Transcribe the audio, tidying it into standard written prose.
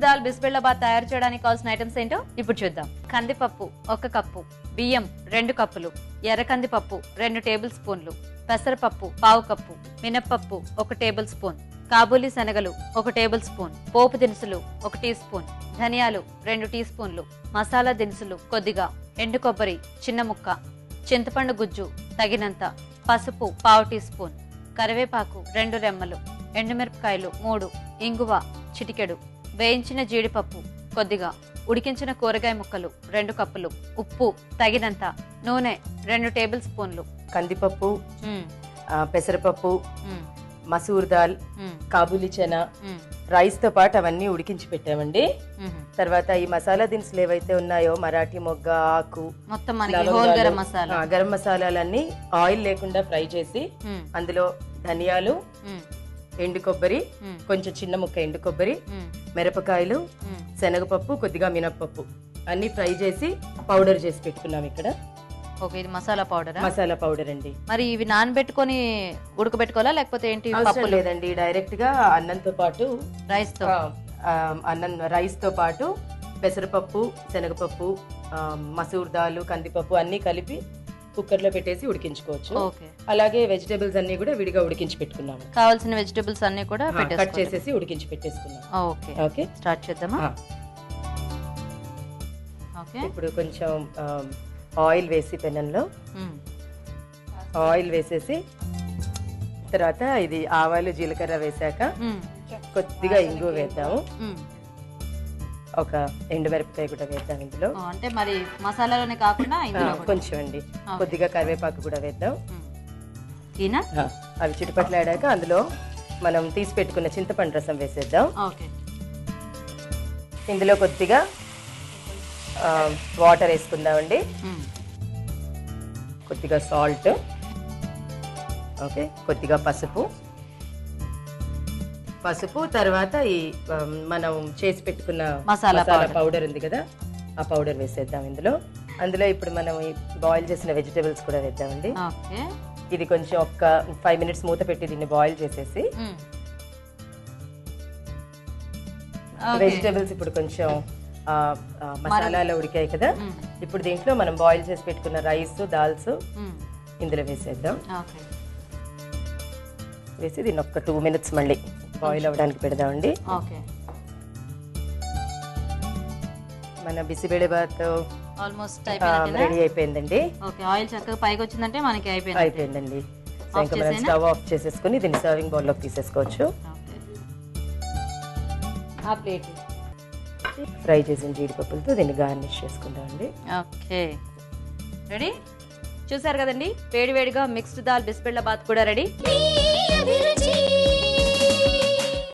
దాల్ బిస్బెల్లాబాద్ తయారు చేయడానికి కావాల్సిన ఐటమ్స్ ఏంటో ఇప్పుడు చూద్దాం. కందిపప్పు 1 కప్పు, బియ్యం 2 కప్పులు, ఎర్ర కందిపప్పు 2 టేబుల్ స్పూన్లు, పెసరపప్పు 1/2 కప్పు, మినప్పప్పు 1 టేబుల్ స్పూన్, కాబూలీ శనగలు 1 టేబుల్ స్పూన్, పోపు దినుసులు 1 టీ స్పూన్, ధనియాలు 2 టీ స్పూన్లు, మసాలా దినుసులు కొద్దిగా, ఎండు కొబ్బరి చిన్న ముక్క, చింతపండు గుజ్జు తగినంత, పసుపు 1/2 టీ స్పూన్, కరివేపాకు 2 రెమ్మలు, ఎండుమిరపకాయలు 3, ఇంగువ చిటికెడు, వేయించిన జీడిపప్పు కొద్దిగా, ఉడికించిన కూరగాయ ముక్కలు 2 కప్పులు, ఉప్పు తగినంత, నూనె 2 టేబుల్ స్పూన్లు, కందిపప్పు, పెసరపప్పు, మసూర్ దాల్, కాబూలీ చనా, రైస్ తో పాటు అవన్నీ ఉడికించి పెట్టామండి. తర్వాత ఈ మసాలా దినుసులు ఏవైతే ఉన్నాయో మరాఠీ మొగ్గ, ఆకు, గరం మసాలాలన్నీ ఆయిల్ లేకుండా ఫ్రై చేసి అందులో ధనియాలు, ఎండు కొబ్బరి, కొంచెం చిన్న ముక్క ఎండు కొబ్బరి, మిరపకాయలు, శనగపప్పు, కొద్దిగా మినప్పప్పు అన్ని ఫ్రై చేసి పౌడర్ చేసి పెట్టుకున్నాం ఇక్కడ. ఓకే, ఇది మసాలా పౌడర్. మసాలా పౌడర్ అండి. మరి ఇవి నానబెట్టుకొని ఉడకబెట్టుకోవాలా లేకపోతే ఏంటి? అవసరం లేదండి, డైరెక్ట్ గా అన్నంతో పాటు రైస్ తో పాటు పెసరపప్పు, శనగపప్పు, మసూర్ దాల్, కందిపప్పు అన్ని కలిపి కుక్కర్ లో పెట్టేసి ఉడికించుకోవచ్చు. అలాగే వెజిటేబుల్స్ అన్ని కూడా విడిగా ఉడికించి పెట్టుకున్నాము. కావాల్సిన వెజిటేబుల్స్ అన్ని కూడా కట్ చేసేసి ఉడికించి పెట్టేసుకున్నాం. ఓకే ఓకే, స్టార్ట్ చేద్దామా? ఓకే, ఇప్పుడు కొంచెం ఆయిల్ వేసి పెనంలో ఆయిల్ వేసేసి తర్వాత ఇది ఆవాలు జీలకర్ర వేసాక కొద్దిగా ఇంగు వేద్దాము, ఒక ఎండుమిరపకాయ కూడా వేద్దాం ఇందులో. అంటే మరి మసాలాలోనే కాకుండా కొంచెం అండి, కొద్దిగా కరివేపాకు కూడా వేద్దాం. అవి చిటపట్లాడాక అందులో మనం తీసి పెట్టుకున్న చింతపండు రసం వేసేద్దాం. ఇందులో కొద్దిగా వాటర్ వేసుకుందామండి, కొద్దిగా సాల్ట్, ఓకే, కొద్దిగా పసుపు, తర్వాత ఈ మనం చేసి పెట్టుకున్న మసాలా పౌడర్ ఉంది కదా, ఆ పౌడర్ వేసేద్దాం ఇందులో. అందులో ఇప్పుడు మనం ఈ బాయిల్ చేసిన వెజిటేబుల్స్ కూడా వేద్దామండి. ఇది కొంచెం ఒక 5 మినిట్స్ మూత పెట్టి దీన్ని బాయిల్ చేసేసి వెజిటేబుల్స్ ఇప్పుడు కొంచెం మసాలాలో ఉడికాయి కదా, ఇప్పుడు దీంట్లో మనం బాయిల్ చేసి పెట్టుకున్న రైస్, దాల్స్ ఇందులో వేసేద్దాం. వేసి దీన్ని ఒక 2 మినిట్స్ మళ్ళీ బాయిల్ అవ్వడానికి పెడదామండి. మన బిసిబెళబాత్ ఆల్మోస్ట్ రెడీ అయిపోయిందండి. ఆయిల్ చక్కగా పైకి వచ్చిందంటే మనకి అయిపోయిందండి. ఇంకా మనం స్టవ్ ఆఫ్ చేసేసుకుని దీన్ని సర్వింగ్ బౌల్ లోకి తీసేసుకోవచ్చు. ఆ ప్లేట్ ఫ్రై చేసిన జీడిపప్పులతో దీన్ని గార్నిష్ చేసుకుందామండి. Okay, ready. చూసారు కదండి, వేడివేడిగా మిక్స్డ్ దాల్ బిస్బెల్లాబాద్ కూడా రెడీ.